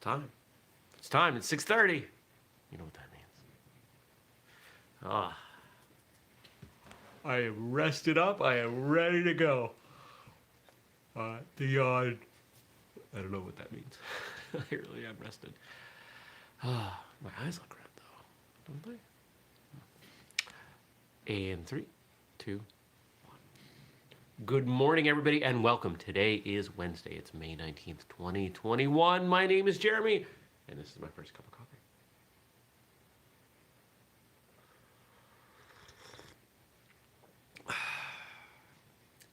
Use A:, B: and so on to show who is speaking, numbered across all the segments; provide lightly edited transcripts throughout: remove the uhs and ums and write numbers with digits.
A: Time. It's time. It's 6:30. You know what that means. Ah, I am rested up. I am ready to go. I don't know what that means. I really am rested. My eyes look red though, don't they? And three, two. Good morning, everybody, and welcome. Today is Wednesday. It's May 19th, 2021. My name is Jeremy, and this is my first cup of coffee.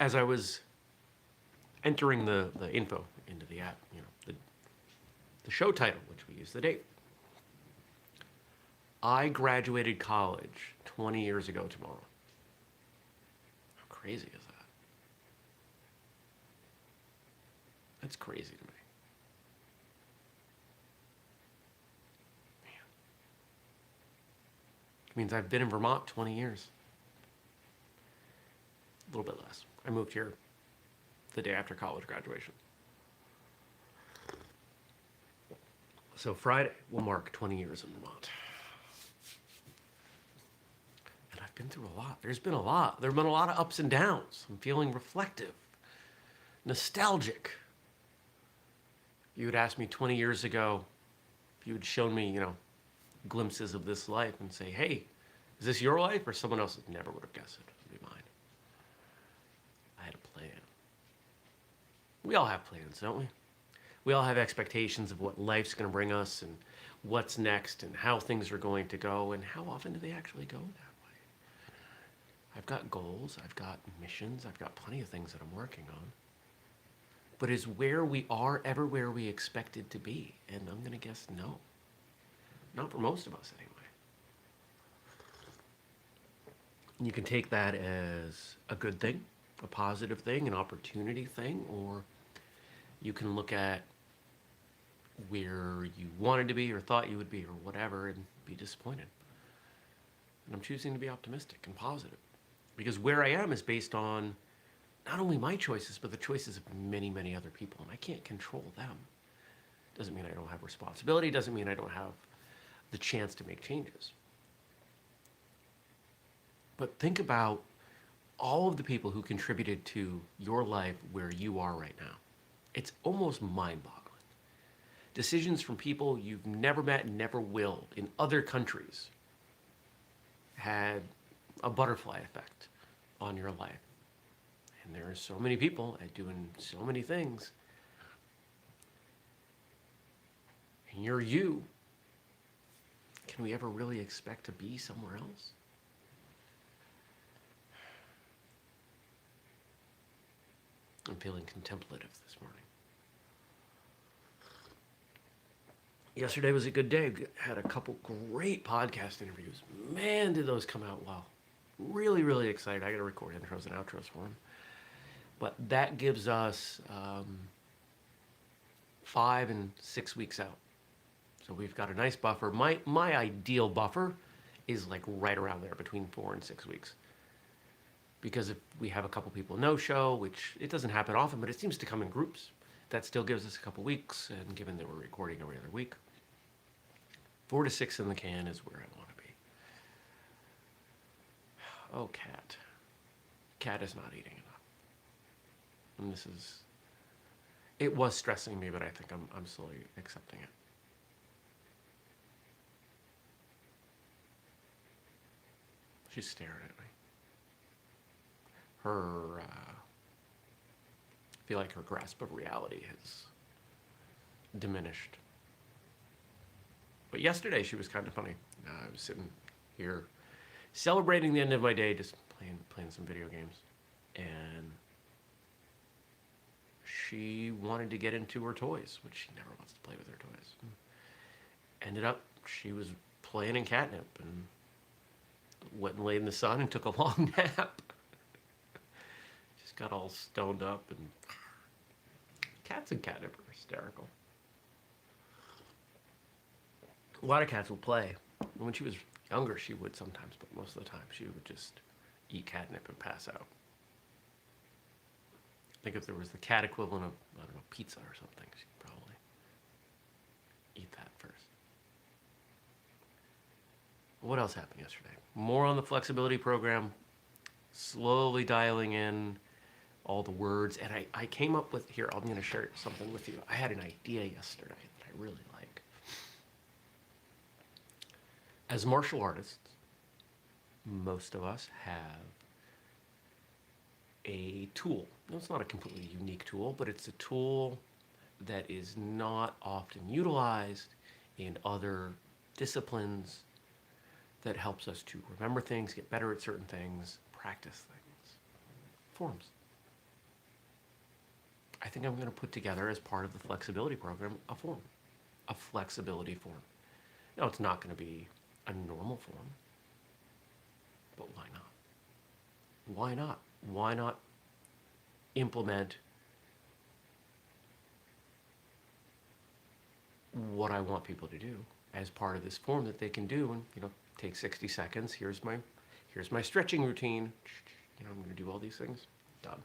A: As I was entering the info into the app, the show title, which we use the date. I graduated college 20 years ago tomorrow. How crazy is that? That's crazy to me. Man. It means I've been in Vermont 20 years. A little bit less. I moved here the day after college graduation. So Friday will mark 20 years in Vermont. And I've been through a lot. There's been a lot. There have been a lot of ups and downs. I'm feeling reflective, nostalgic. You had asked me 20 years ago if you had shown me, glimpses of this life and say, hey, is this your life or someone else's? Never would have guessed it. It would be mine. I had a plan. We all have plans, don't we? We all have expectations of what life's going to bring us and what's next and how things are going to go, and how often do they actually go that way? I've got goals, I've got missions, I've got plenty of things that I'm working on. But is where we are ever where we expected to be? And I'm going to guess no. Not for most of us, anyway. You can take that as a good thing, a positive thing, an opportunity thing, or you can look at where you wanted to be or thought you would be or whatever and be disappointed. And I'm choosing to be optimistic and positive, because where I am is based on not only my choices, but the choices of many, many other people, and I can't control them. Doesn't mean I don't have responsibility, doesn't mean I don't have the chance to make changes. But think about all of the people who contributed to your life where you are right now. It's almost mind-boggling. Decisions from people you've never met and never will in other countries had a butterfly effect on your life. And there are so many people doing so many things. And you're you. Can we ever really expect to be somewhere else? I'm feeling contemplative this morning. Yesterday was a good day. Had a couple great podcast interviews. Man, did those come out well. Really, really excited. I got to record intros and outros for them. But that gives us 5 and 6 weeks out. So we've got a nice buffer. My ideal buffer is like right around there, between 4 and 6 weeks. Because if we have a couple people no-show, which it doesn't happen often, but it seems to come in groups, that still gives us a couple weeks. And given that we're recording every other week, 4 to 6 in the can is where I want to be. Oh, cat. Cat is not eating enough. And it was stressing me, but I think I'm slowly accepting it. She's staring at me. I feel like her grasp of reality has diminished. But yesterday she was kind of funny. I was sitting here celebrating the end of my day, just playing some video games, and she wanted to get into her toys, which she never wants to play with her toys. Ended up, she was playing in catnip and went and laid in the sun and took a long nap. Just got all stoned up, and cats and catnip are hysterical. A lot of cats will play. When she was younger, she would sometimes, but most of the time she would just eat catnip and pass out. I think if there was the cat equivalent of, I don't know, pizza or something, she'd probably What else happened yesterday? More on the flexibility program, slowly dialing in all the words. And I came up with, here, I'm going to share something with you. I had an idea yesterday that I really like. As martial artists, most of us have a tool. No, it's not a completely unique tool, but it's a tool that is not often utilized in other disciplines that helps us to remember things, get better at certain things, practice things. Forms. I think I'm going to put together as part of the flexibility program a form, a flexibility form. Now, it's not going to be a normal form, but why not? Why not? Why not implement what I want people to do as part of this form that they can do, and take 60 seconds. Here's my stretching routine. I'm going to do all these things. Done.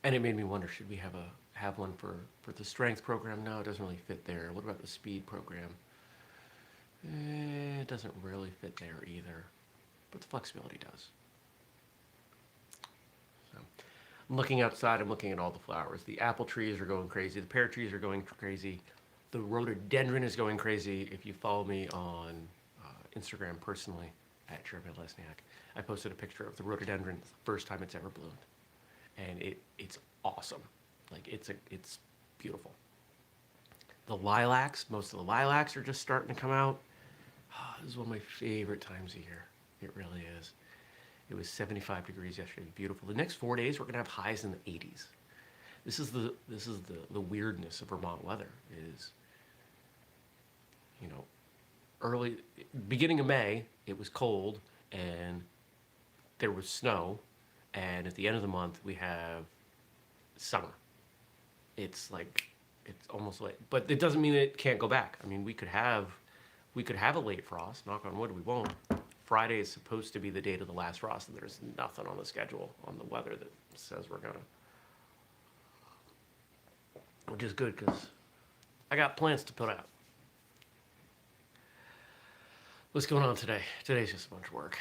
A: And it made me wonder, should we have one for the strength program? No, it doesn't really fit there. What about the speed program? It doesn't really fit there either, but the flexibility does. So I'm looking outside, I'm looking at all the flowers. The apple trees are going crazy, the pear trees are going crazy, the rhododendron is going crazy. If you follow me on Instagram personally, at Jeremy Lesniak, I posted a picture of the rhododendron. It's the first time it's ever bloomed. And it's awesome. Like, it's beautiful. The lilacs, most of the lilacs are just starting to come out. Oh, this is one of my favorite times of year. It really is. It was 75 degrees yesterday. Beautiful. The next 4 days, we're going to have highs in the 80s. This is the weirdness of Vermont weather is, early, beginning of May, it was cold and there was snow. And at the end of the month, we have summer. It's almost like, but it doesn't mean it can't go back. I mean, we could have a late frost. Knock on wood, we won't. Friday is supposed to be the date of the last frost, and there's nothing on the schedule on the weather that says we're gonna. Which is good because I got plans to put out. What's going on today? Today's just a bunch of work.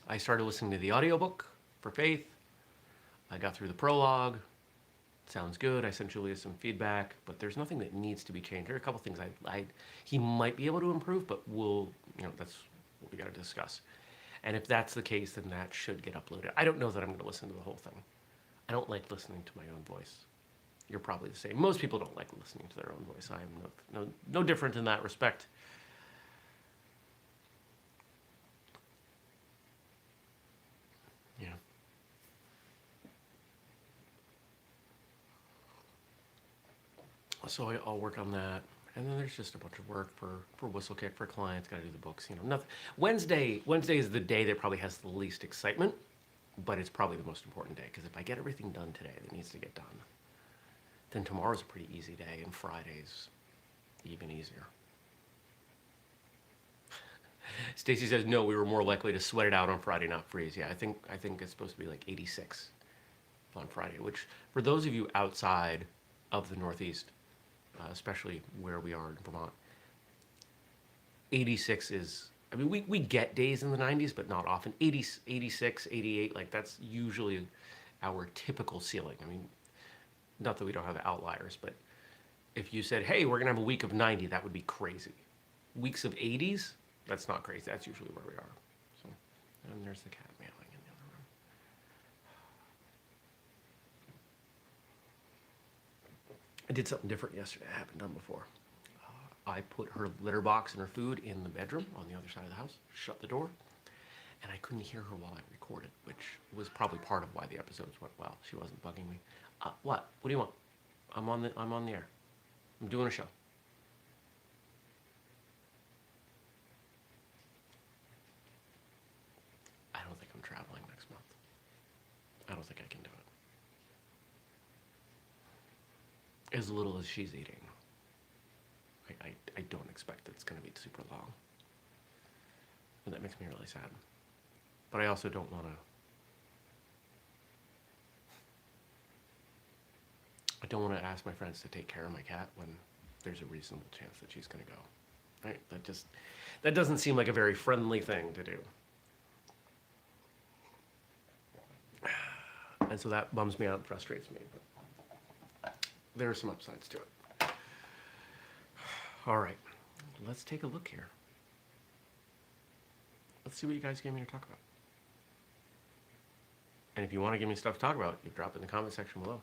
A: I started listening to the audiobook for Faith. I got through the prologue. Sounds good. I sent Julia some feedback, but there's nothing that needs to be changed. There are a couple things he might be able to improve, but that's what we got to discuss. And if that's the case, then that should get uploaded. I don't know that I'm going to listen to the whole thing. I don't like listening to my own voice. You're probably the same. Most people don't like listening to their own voice. I am no different in that respect. Yeah. So I'll work on that. And then there's just a bunch of work for whistlekick for clients. Got to do the books. Nothing. Wednesday is the day that probably has the least excitement, but it's probably the most important day because if I get everything done today that needs to get done, then tomorrow's a pretty easy day, and Friday's even easier. Stacy says no. We were more likely to sweat it out on Friday, not freeze. Yeah, I think it's supposed to be like 86 on Friday, which for those of you outside of the Northeast, especially where we are in Vermont, 86 is, I mean, we get days in the 90s, but not often. 80, 86, 88, like that's usually our typical ceiling. I mean, not that we don't have outliers, but if you said, hey, we're going to have a week of 90, that would be crazy. Weeks of 80s, that's not crazy. That's usually where we are. So, and there's the cat meowing in the other room. I did something different yesterday I haven't done before. I put her litter box and her food in the bedroom on the other side of the house, shut the door, and I couldn't hear her while I recorded, which was probably part of why the episodes went well. She wasn't bugging me. What? What do you want? I'm on the air. I'm doing a show. I don't think I'm traveling next month. I don't think I can do it. As little as she's eating, I don't expect it's going to be super long. And that makes me really sad. But I also don't want don't want to ask my friends to take care of my cat when there's a reasonable chance that she's going to go. Right? That doesn't seem like a very friendly thing to do. And so that bums me out and frustrates me. But there are some upsides to it. All right, let's take a look here. Let's see what you guys gave me to talk about. And if you want to give me stuff to talk about, you drop it in the comment section below.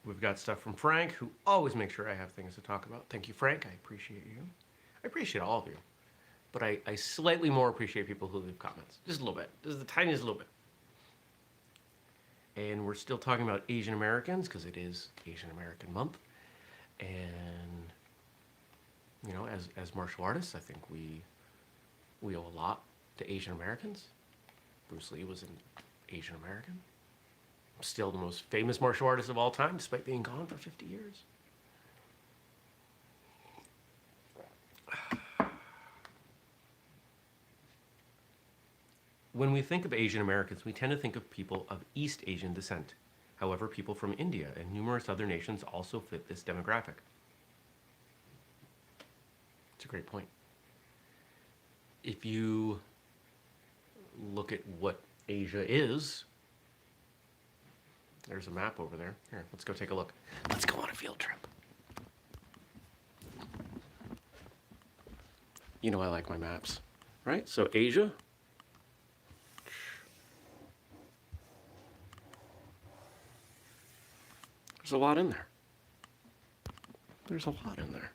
A: We've got stuff from Frank, who always makes sure I have things to talk about. Thank you, Frank. I appreciate you. I appreciate all of you. But I slightly more appreciate people who leave comments. Just a little bit. Just the tiniest little bit. And we're still talking about Asian Americans, because it is Asian American Month. And, you know, as martial artists, I think we owe a lot to Asian Americans. Bruce Lee was an Asian American. Still the most famous martial artist of all time, despite being gone for 50 years. When we think of Asian Americans, we tend to think of people of East Asian descent. However, people from India and numerous other nations also fit this demographic. It's a great point. If you look at what Asia is, there's a map over there. Here, let's go take a look. Let's go on a field trip. You know I like my maps, right? So Asia. There's a lot in there. There's a lot in there.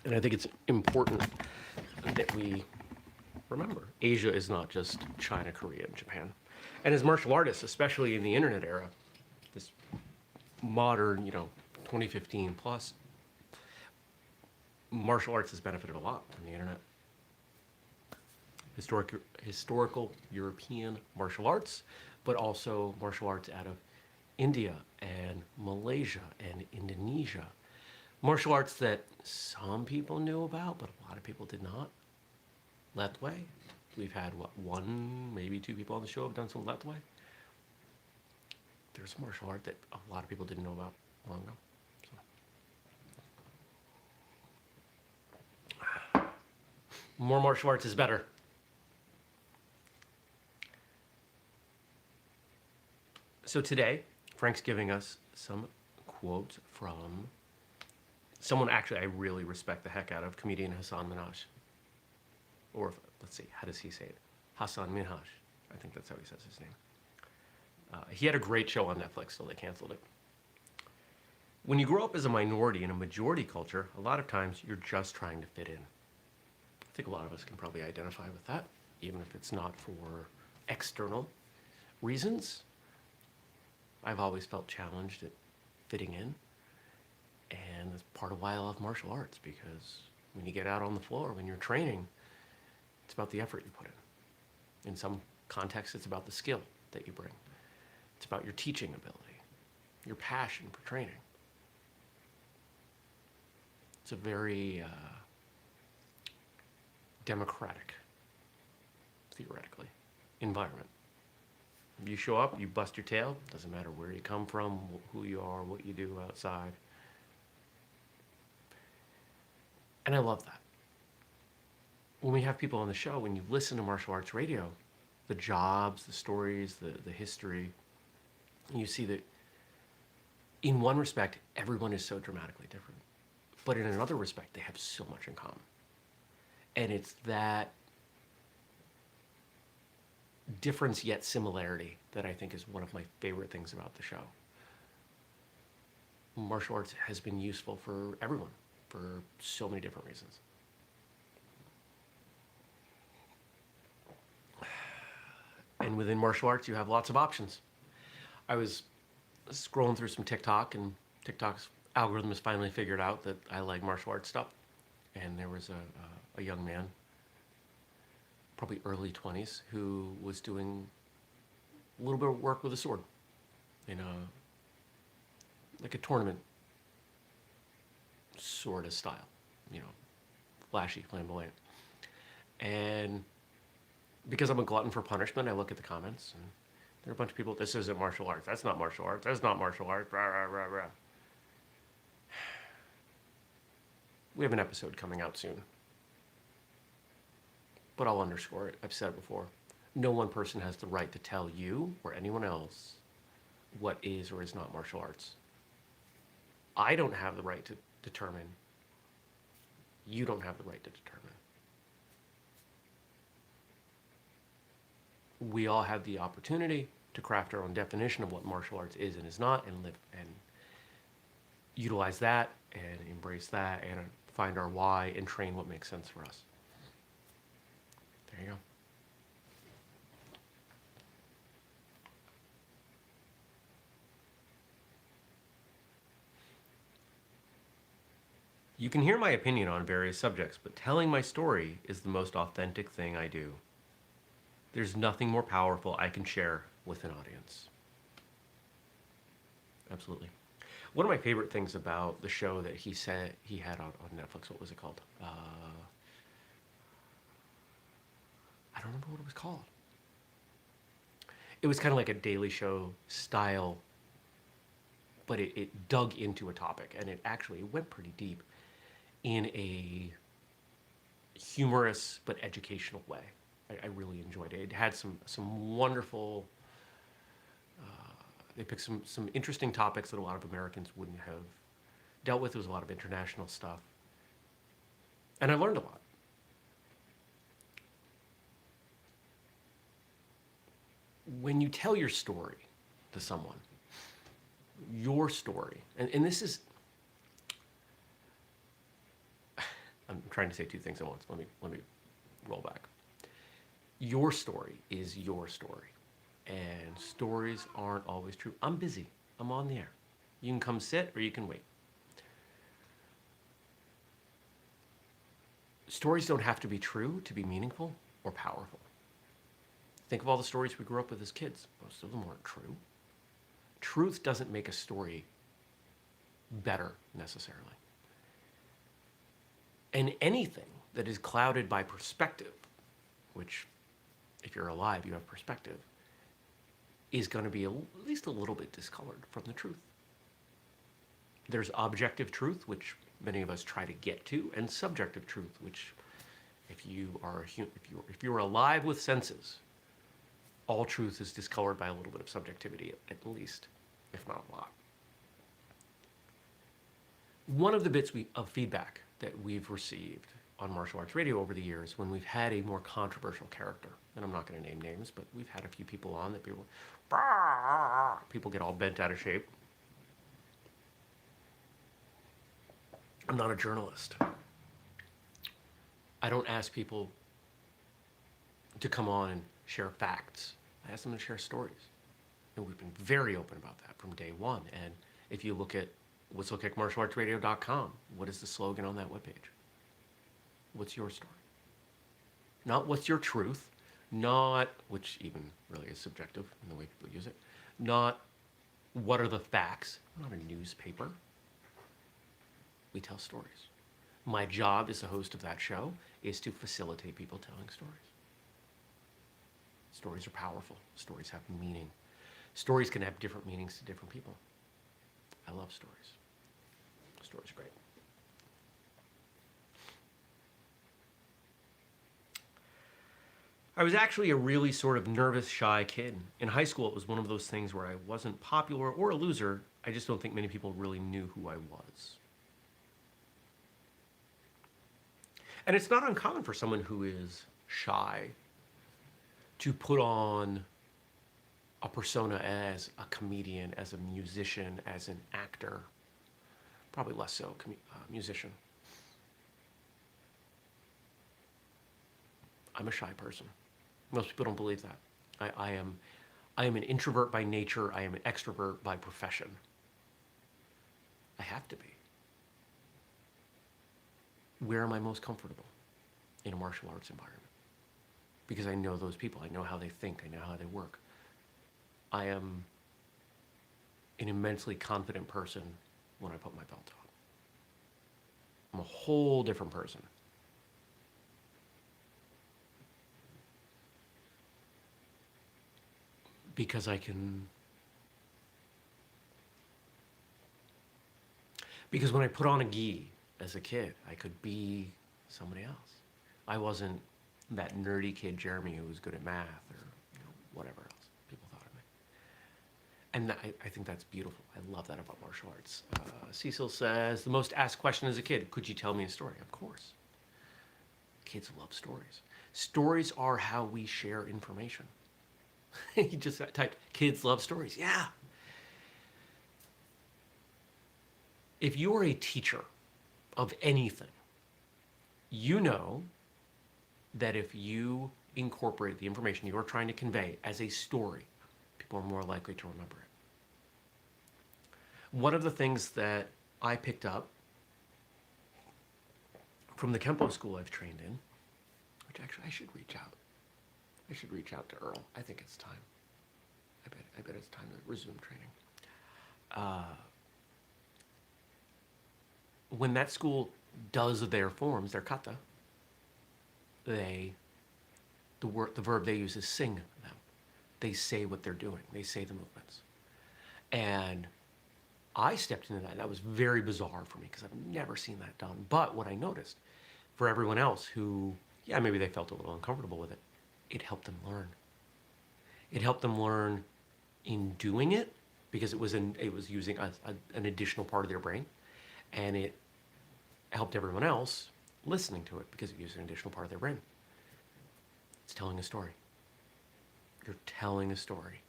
A: And I think it's important that we remember, Asia is not just China, Korea, and Japan. And as martial artists, especially in the internet era, this modern, 2015 plus, martial arts has benefited a lot from the internet. Historical European martial arts, but also martial arts out of India and Malaysia and Indonesia. Martial arts that some people knew about, but a lot of people did not. Lethwei. We've had, one, maybe two people on the show have done some Lethwei. There's martial art that a lot of people didn't know about long ago. So. More martial arts is better. So today, Frank's giving us some quotes from someone actually I really respect the heck out of, comedian Hasan Minhaj. Or, let's see, how does he say it? Hasan Minhaj. I think that's how he says his name. He had a great show on Netflix, so they canceled it. When you grow up as a minority in a majority culture, a lot of times you're just trying to fit in. I think a lot of us can probably identify with that, even if it's not for external reasons. I've always felt challenged at fitting in. And that's part of why I love martial arts, because when you get out on the floor, when you're training, it's about the effort you put in. In some contexts, it's about the skill that you bring. It's about your teaching ability, your passion for training. It's a very democratic, theoretically, environment. You show up, you bust your tail, doesn't matter where you come from, who you are, what you do outside. And I love that. When we have people on the show, when you listen to martial arts radio, the jobs, the stories, the history, you see that in one respect, everyone is so dramatically different. But in another respect, they have so much in common. And it's that difference yet similarity that I think is one of my favorite things about the show. Martial arts has been useful for everyone for so many different reasons. And within martial arts, you have lots of options. I was scrolling through some TikTok, and TikTok's algorithm has finally figured out that I like martial arts stuff. And there was a young man, probably early 20s, who was doing a little bit of work with a sword in like a tournament sort of style, flashy, flamboyant. And because I'm a glutton for punishment, I look at the comments, and There are a bunch of people, this isn't martial arts. That's not martial arts. That's not martial arts. Rah, rah, rah, rah. We have an episode coming out soon. But I'll underscore it. I've said it before. No one person has the right to tell you or anyone else what is or is not martial arts. I don't have the right to determine. You don't have the right to determine. We all have the opportunity to craft our own definition of what martial arts is and is not, and live and utilize that and embrace that and find our why and train what makes sense for us. There you go. You can hear my opinion on various subjects, but telling my story is the most authentic thing I do. There's nothing more powerful I can share with an audience. Absolutely. One of my favorite things about the show that he said he had on Netflix, what was it called? I don't remember what it was called. It was kind of like a Daily Show style, but it dug into a topic, and it actually went pretty deep in a humorous but educational way. I really enjoyed it. It had some wonderful, they picked some interesting topics that a lot of Americans wouldn't have dealt with. There was a lot of international stuff. And I learned a lot. When you tell your story to someone, your story, and this is, I'm trying to say two things at once. Let me roll back. Your story is your story, and stories aren't always true. I'm busy. I'm on the air. You can come sit or you can wait. Stories don't have to be true to be meaningful or powerful. Think of all the stories we grew up with as kids. Most of them weren't true. Truth doesn't make a story better necessarily. And anything that is clouded by perspective, which if you're alive, you have perspective, is going to be at least a little bit discolored from the truth. There's objective truth, which many of us try to get to, and subjective truth, which if you're alive with senses, all truth is discolored by a little bit of subjectivity, at least, if not a lot. One of the bits of feedback that we've received on martial arts radio over the years, when we've had a more controversial character, and I'm not going to name names, but we've had a few people on that people get all bent out of shape. I'm not a journalist. I don't ask people to come on and share facts. I ask them to share stories. And we've been very open about that from day one. And if you look at whistlekickmartialartsradio.com, what is the slogan on that webpage? What's your story? Not what's your truth, not, which even really is subjective in the way people use it, not what are the facts. We're not a newspaper. We tell stories. My job as the host of that show is to facilitate people telling stories. Stories are powerful. Stories have meaning. Stories can have different meanings to different people. I love stories. Stories are great. I was actually a really sort of nervous, shy kid. In high school, it was one of those things where I wasn't popular or a loser. I just don't think many people really knew who I was. And it's not uncommon for someone who is shy to put on a persona as a comedian, as a musician, as an actor. Probably less so, musician. I'm a shy person. Most people don't believe that. I am an introvert by nature. I am an extrovert by profession. I have to be. Where am I most comfortable? In a martial arts environment. Because I know those people. I know how they think. I know how they work. I am an immensely confident person when I put my belt on. I'm a whole different person. because because when I put on a gi as a kid, I could be somebody else. I wasn't that nerdy kid Jeremy who was good at math or whatever else people thought of me. And I think that's beautiful. I love that about martial arts. Cecil says, the most asked question as a kid, could you tell me a story? Of course. Kids love stories. Stories are how we share information. You just typed, kids love stories. Yeah. If you are a teacher of anything, you know that if you incorporate the information you are trying to convey as a story, people are more likely to remember it. One of the things that I picked up from the Kempo school I've trained in, which actually I should reach out. I should reach out to Earl. I think it's time. I bet it's time to resume training. When that school does their forms, their kata, the verb they use is sing them. They say what they're doing. They say the movements. And I stepped into that. That was very bizarre for me because I've never seen that done. But what I noticed, for everyone else who, yeah, maybe they felt a little uncomfortable with it, it helped them learn. It helped them learn in doing it because it was using an additional part of their brain, and it helped everyone else listening to it because it used an additional part of their brain. It's telling a story. You're telling a story.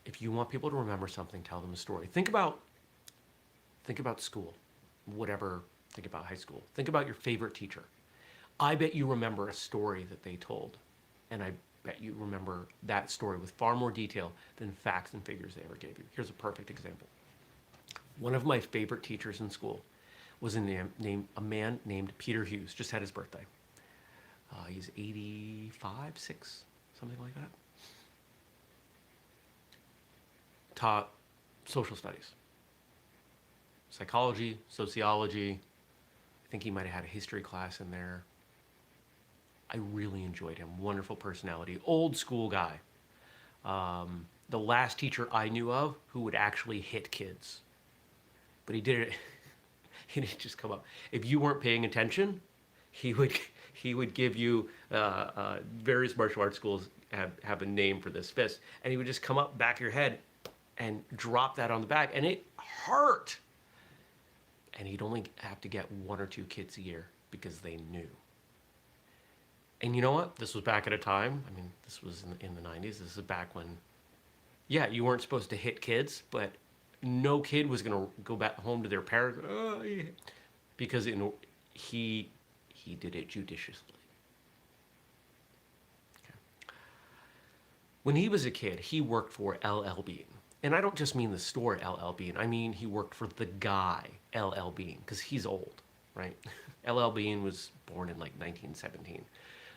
A: If you want people to remember something, tell them a story. Think about school, whatever. Think about high school. Think about your favorite teacher. I bet you remember a story that they told, and I bet you remember that story with far more detail than facts and figures they ever gave you. Here's a perfect example. One of my favorite teachers in school was a man named Peter Hughes. Just had his birthday. He's 85, 6, something like that. Taught social studies, psychology, sociology. I think he might have had a history class in there. I really enjoyed him. Wonderful personality. Old school guy. The last teacher I knew of who would actually hit kids. But he did it. He didn't just come up. If you weren't paying attention, he would give you various martial arts schools have a name for this fist, and he would just come up back of your head and drop that on the back, and it hurt. And he'd only have to get 1 or 2 kids a year because they knew. And you know what? This was back at a time. I mean, this was in the 90s. This is back when, yeah, you weren't supposed to hit kids, but no kid was going to go back home to their parents because he did it judiciously. Okay. When he was a kid, he worked for LL Bean. And I don't just mean the store LL Bean. I mean he worked for the guy LL Bean because he's old, right? LL Bean was born in like 1917.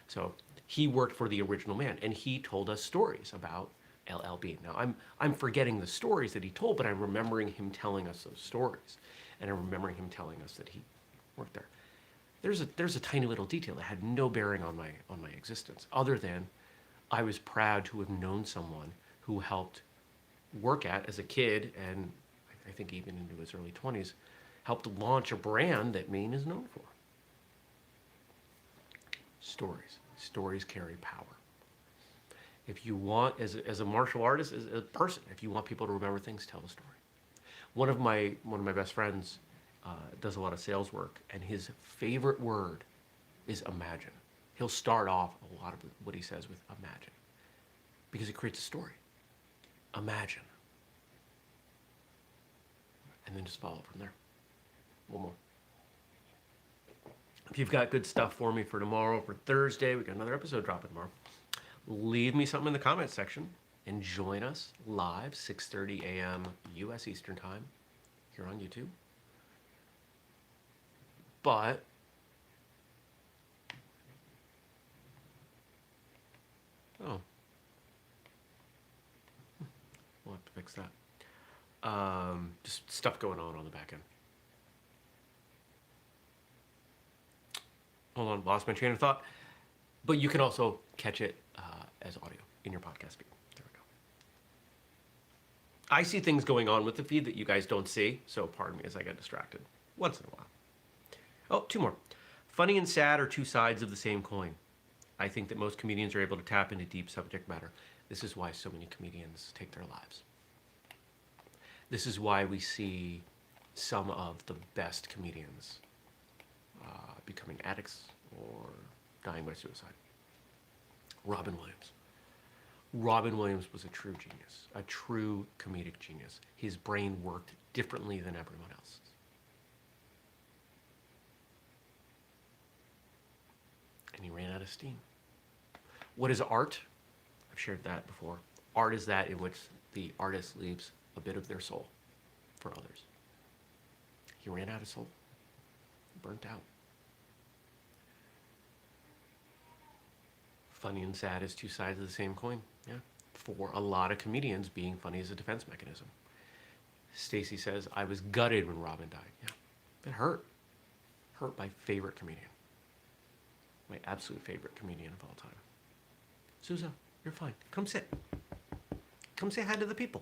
A: So he worked for the original man, and he told us stories about LL Bean. Now I'm forgetting the stories that he told, but I'm remembering him telling us those stories, and I'm remembering him telling us that he worked there. There's a tiny little detail that had no bearing on my existence, other than I was proud to have known someone who helped work at as a kid, and I think even into his early 20s, helped launch a brand that Maine is known for. Stories carry power. If you want, as a martial artist, as a person, if you want people to remember things, tell a story. One of my best friends does a lot of sales work, and his favorite word is imagine. He'll start off a lot of what he says with imagine, because it creates a story. Imagine. And then just follow from there. One more. If you've got good stuff for me for tomorrow, for Thursday, we got another episode dropping tomorrow. Leave me something in the comments section and join us live, 6:30 a.m. U.S. Eastern Time here on YouTube. But we'll have to fix that. Just stuff going on the back end. Hold on, lost my train of thought. But you can also catch it as audio. in your podcast feed. There we go. I see things going on with the feed that you guys don't see, so pardon me as I get distracted once in a while. Oh, two more. Funny and sad are two sides of the same coin. I think that most comedians are able to tap into deep subject matter. This is why so many comedians take their lives. This is why we see some of the best comedians becoming addicts or dying by suicide. Robin Williams. Robin Williams was a true genius, a true comedic genius. His brain worked differently than everyone else's. And he ran out of steam. What is art? I've shared that before. Art is that in which the artist leaves a bit of their soul for others. He ran out of soul. Burnt out. Funny and sad is two sides of the same coin. Yeah. For a lot of comedians, being funny is a defense mechanism. Stacy says, I was gutted when Robin died. Yeah. It hurt. Hurt my favorite comedian. My absolute favorite comedian of all time. Sousa, you're fine. Come sit. Come say hi to the people.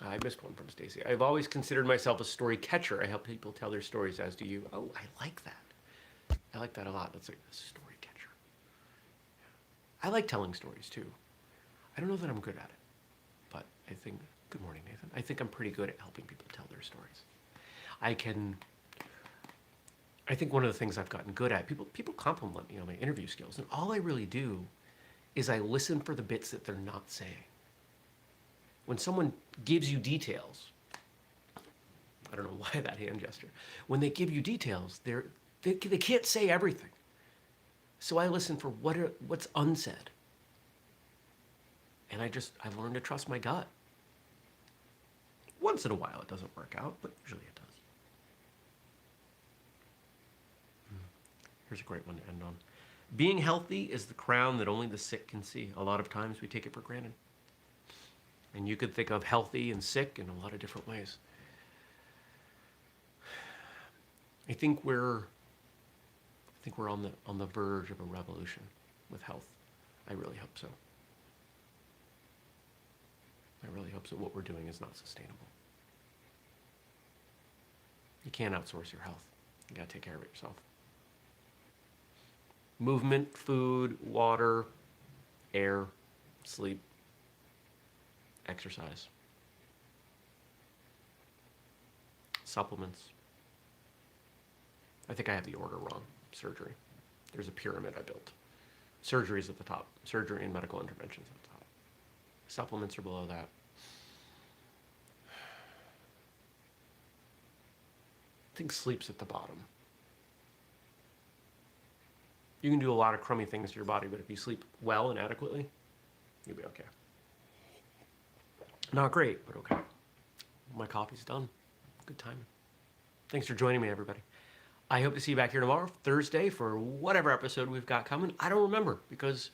A: I missed one from Stacy. I've always considered myself a story catcher. I help people tell their stories, as do you. Oh, I like that. I like that a lot. That's like a story catcher. I like telling stories too. I don't know that I'm good at it, but I think, good morning, Nathan. I think I'm pretty good at helping people tell their stories. I think one of the things I've gotten good at, people compliment me on my interview skills, and all I really do is I listen for the bits that they're not saying. When someone gives you details, I don't know why that hand gesture. When they give you details, they can't say everything. So I listen for what's unsaid. And I've learned to trust my gut. Once in a while it doesn't work out, but usually it does. Here's a great one to end on. Being healthy is the crown that only the sick can see. A lot of times we take it for granted. And you could think of healthy and sick in a lot of different ways. I think we're on the verge of a revolution with health. I really hope so. I really hope so. What we're doing is not sustainable. You can't outsource your health. You gotta take care of it yourself. Movement, food, water, air, sleep, exercise, supplements. I think I have the order wrong. Surgery. There's a pyramid I built. Surgery is at the top. Surgery and medical interventions at the top. Supplements are below that. I think sleep's at the bottom. You can do a lot of crummy things to your body, but if you sleep well and adequately, you'll be okay. Not great, but okay. My coffee's done. Good timing. Thanks for joining me, everybody. I hope to see you back here tomorrow, Thursday, for whatever episode we've got coming. I don't remember because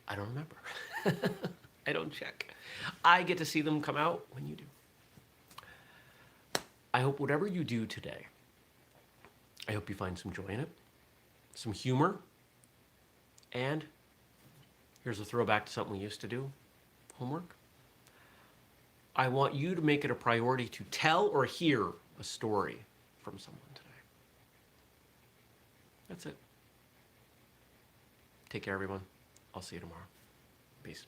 A: I don't remember. I don't check. I get to see them come out when you do. I hope whatever you do today, I hope you find some joy in it, some humor, and here's a throwback to something we used to do, homework. I want you to make it a priority to tell or hear a story from someone today. That's it. Take care, everyone. I'll see you tomorrow. Peace.